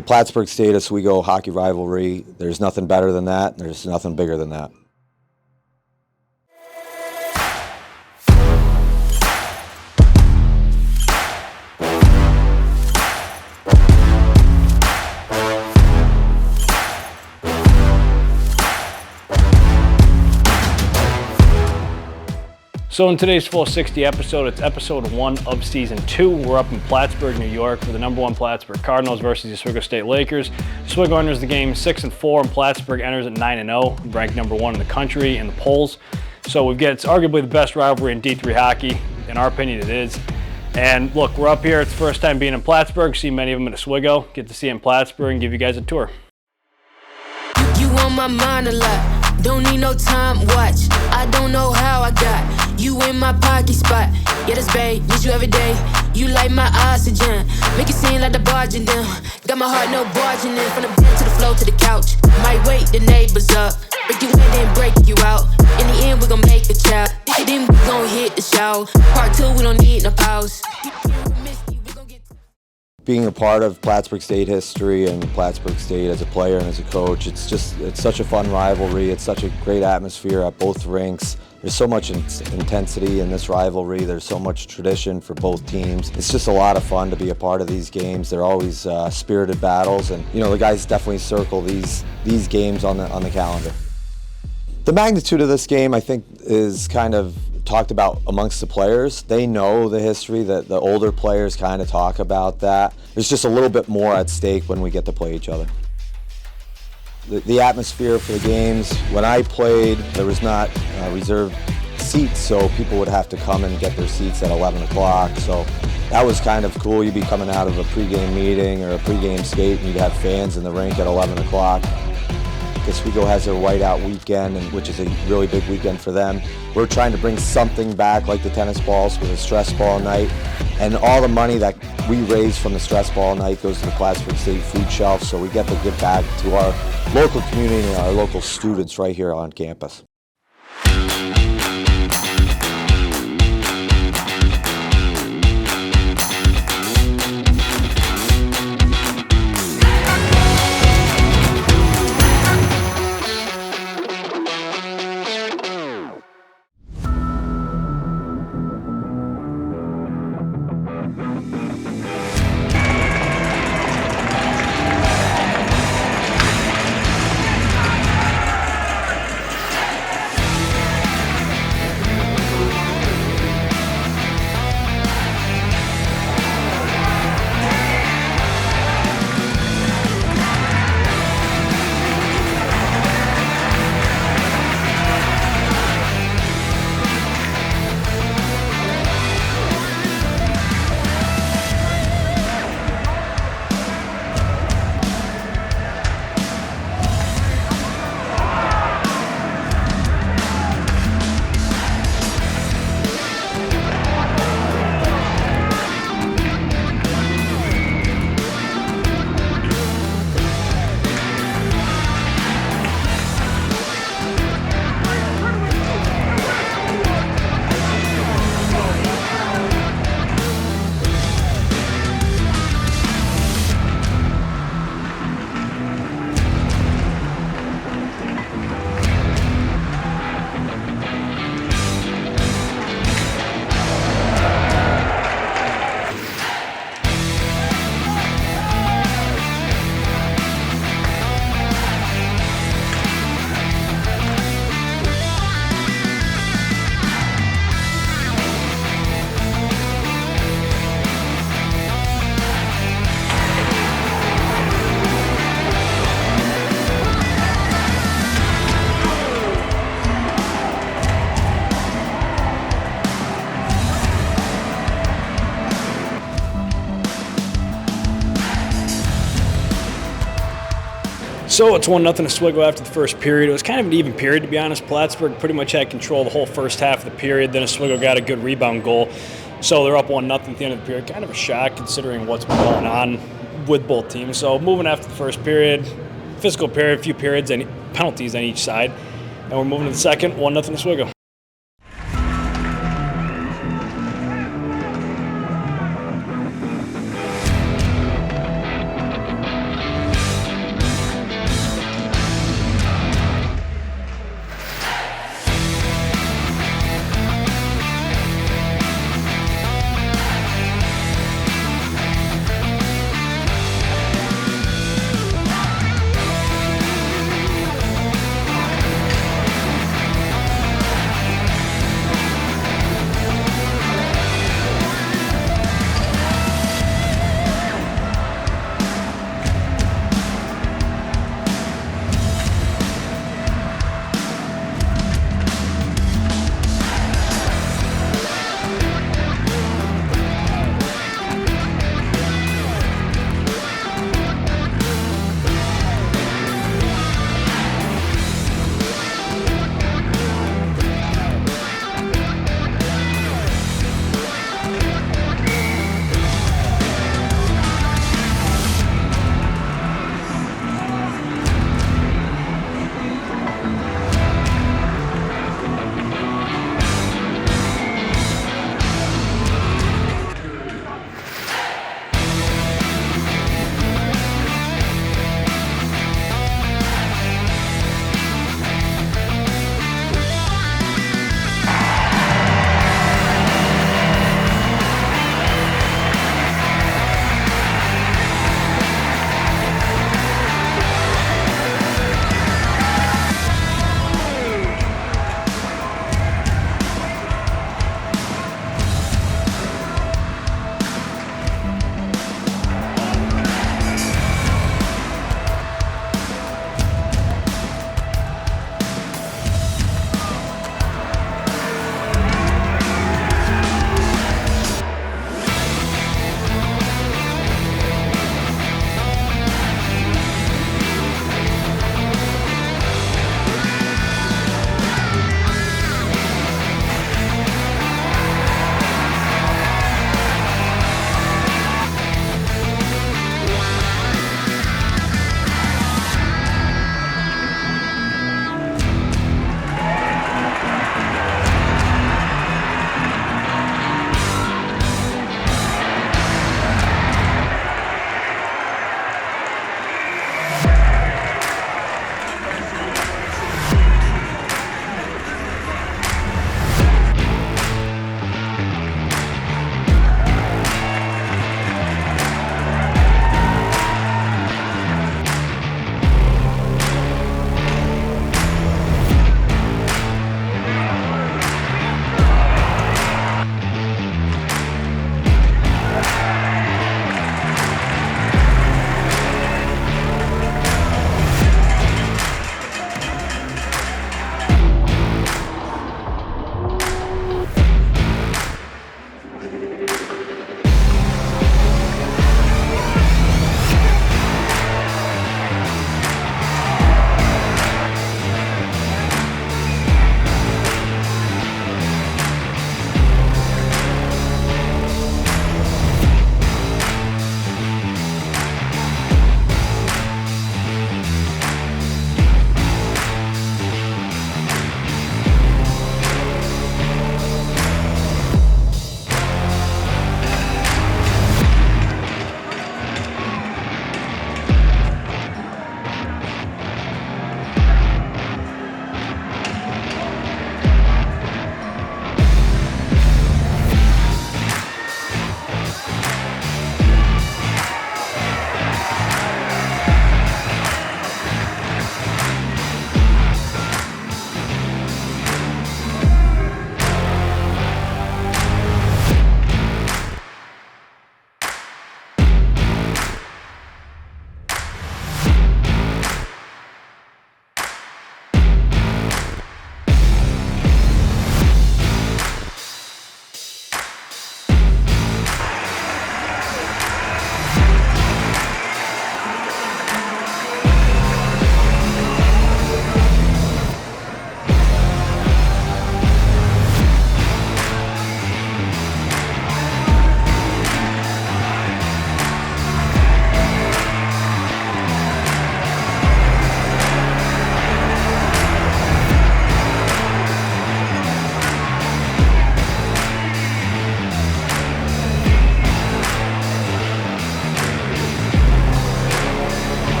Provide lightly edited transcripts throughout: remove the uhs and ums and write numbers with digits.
The Plattsburgh State Oswego hockey rivalry, there's nothing better than that, and there's nothing bigger than that. So in today's full 60 episode, it's episode 1 of season 2. We're up in Plattsburgh, New York for the #1 Plattsburgh Cardinals versus the Oswego State Lakers. Oswego enters the game 6-4 and Plattsburgh enters at 9-0, ranked #1 in the country in the polls. So it's arguably the best rivalry in D3 hockey. In our opinion, it is. And look, we're up here. It's the first time being in Plattsburgh. See many of them in Oswego. Get to see it in Plattsburgh and give you guys a tour. You on my mind a lot. Don't need no time watch. I don't know how I got you in my pocket spot. Yeah, that's babe, need you every day. You like my oxygen. Make it seem like the barging down. Got my heart no barging in. From the bed to the floor to the couch. Might wake the neighbors up. Break you in, then break you out. In the end, we gon' make a child. Then we gon' hit the show. Part 2, we don't need no pause. Being a part of Plattsburgh State history and Plattsburgh State as a player and as a coach, it's such a fun rivalry. It's such a great atmosphere at both rinks. There's so much intensity in this rivalry. There's so much tradition for both teams. It's just a lot of fun to be a part of these games. They're always spirited battles, and the guys definitely circle these games on the calendar. The magnitude of this game, I think, is kind of talked about amongst the players. They know the history, that the older players kind of talk about that. There's just a little bit more at stake when we get to play each other. The atmosphere for the games, when I played, there was not reserved seats, so people would have to come and get their seats at 11 o'clock. So that was kind of cool. You'd be coming out of a pregame meeting or a pregame skate, and you'd have fans in the rink at 11 o'clock. Oswego has their whiteout weekend, which is a really big weekend for them. We're trying to bring something back like the tennis balls with a stress ball night. And all the money that we raise from the stress ball night goes to the Plattsburgh State food shelf, so we get to give back to our local community and our local students right here on campus. So it's 1-0 Oswego after the first period. It was kind of an even period, to be honest. Plattsburgh pretty much had control the whole first half of the period. Then Oswego got a good rebound goal. So they're up 1-0 at the end of the period. Kind of a shock considering what's been going on with both teams. So moving after the first period, physical period, a few periods and penalties on each side. And we're moving to the second, 1-0 Oswego.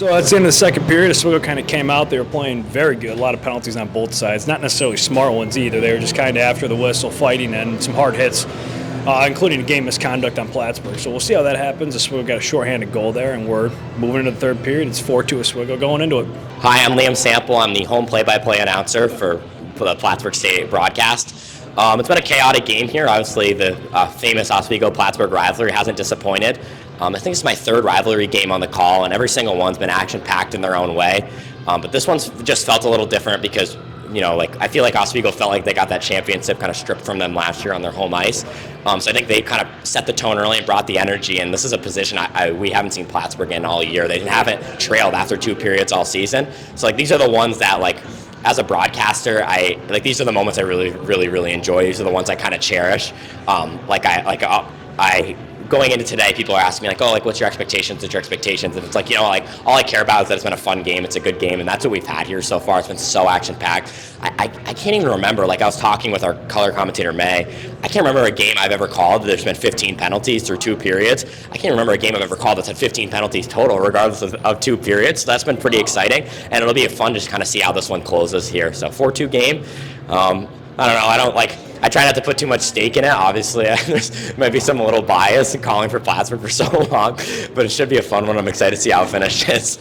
So at the end of the second period, Oswego kind of came out. They were playing very good. A lot of penalties on both sides. Not necessarily smart ones either. They were just kind of after the whistle, fighting, and some hard hits, including a game misconduct on Plattsburgh. So we'll see how that happens. Oswego got a shorthanded goal there, and we're moving into the third period. It's 4-2 Oswego going into it. Hi, I'm Liam Sample. I'm the home play-by-play announcer for the Plattsburgh State broadcast. It's been a chaotic game here. Obviously, the famous Oswego-Plattsburgh rivalry hasn't disappointed. I think it's my third rivalry game on the call, and every single one's been action-packed in their own way. But this one's just felt a little different because, I feel like Oswego felt like they got that championship kind of stripped from them last year on their home ice. So I think they kind of set the tone early and brought the energy, and this is a position we haven't seen Plattsburgh in all year. They haven't trailed after 2 periods all season. So these are the ones that as a broadcaster, these are the moments I really, really, really enjoy. These are the ones I kind of cherish. Going into today, people are asking me what's your expectations? What's your expectations? And it's all I care about is that it's been a fun game. It's a good game, and that's what we've had here so far. It's been so action-packed. I can't even remember. I was talking with our color commentator May. I can't remember a game I've ever called. There's been 15 penalties through 2 periods. I can't remember a game I've ever called that's had 15 penalties total, regardless of 2 periods. So that's been pretty exciting, and it'll be fun to just kind of see how this one closes here. So 4-2 game. I don't know. I try not to put too much stake in it. Obviously, there's might be some little bias in calling for Plattsburgh for so long, but it should be a fun one. I'm excited to see how it finishes.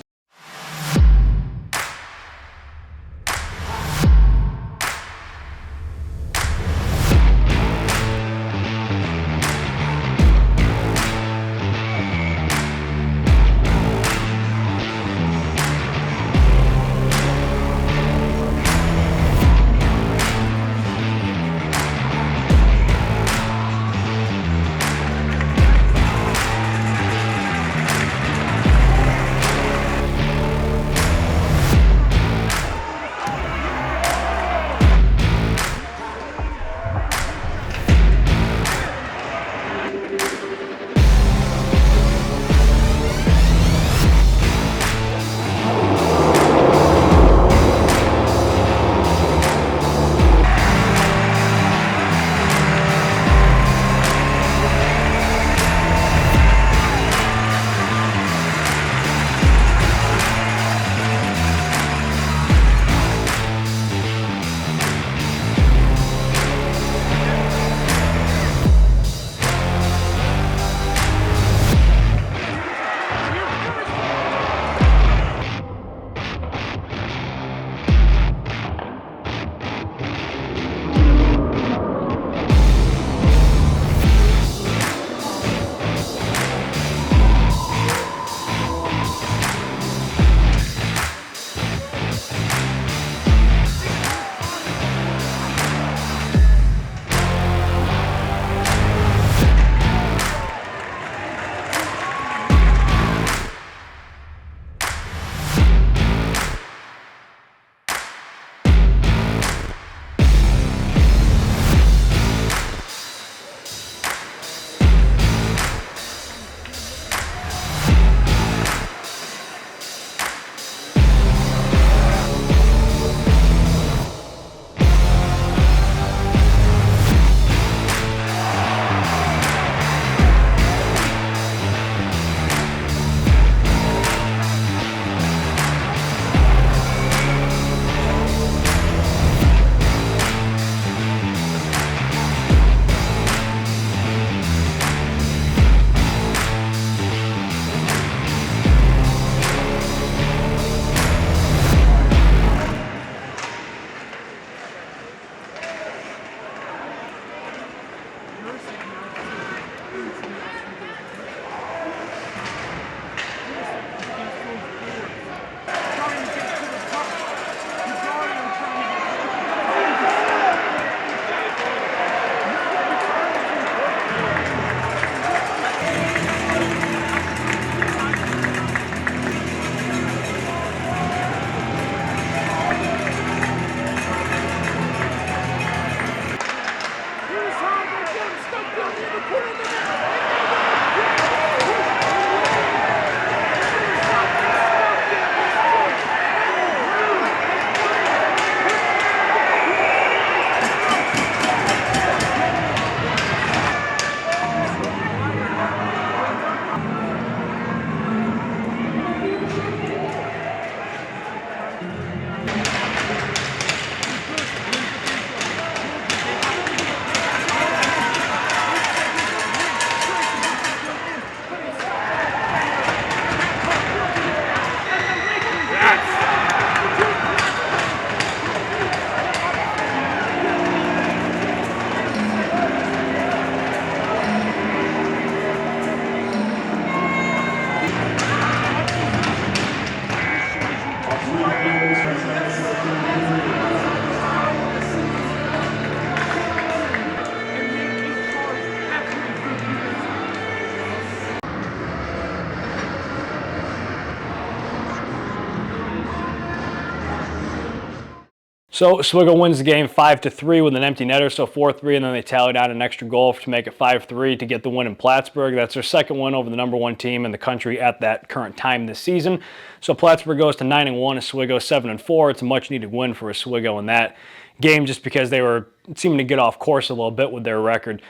So Oswego wins the game 5-3 with an empty netter, so 4-3, and then they tallied out an extra goal to make it 5-3 to get the win in Plattsburgh. That's their second win over the number 1 team in the country at that current time this season. So Plattsburgh goes to 9-1, Oswego 7-4. It's a much-needed win for Oswego in that game just because they were seeming to get off course a little bit with their record.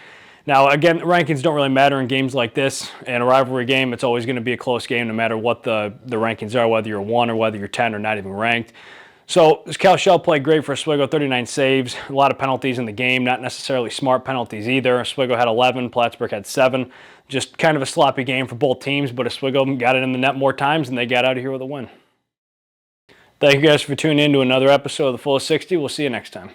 Now, again, rankings don't really matter in games like this. In a rivalry game, it's always going to be a close game no matter what the rankings are, whether you're 1 or whether you're 10 or not even ranked. So Cal Shell played great for Oswego, 39 saves, a lot of penalties in the game, not necessarily smart penalties either. Oswego had 11, Plattsburgh had 7. Just kind of a sloppy game for both teams, but Oswego got it in the net more times and they got out of here with a win. Thank you guys for tuning in to another episode of The Full of 60. We'll see you next time.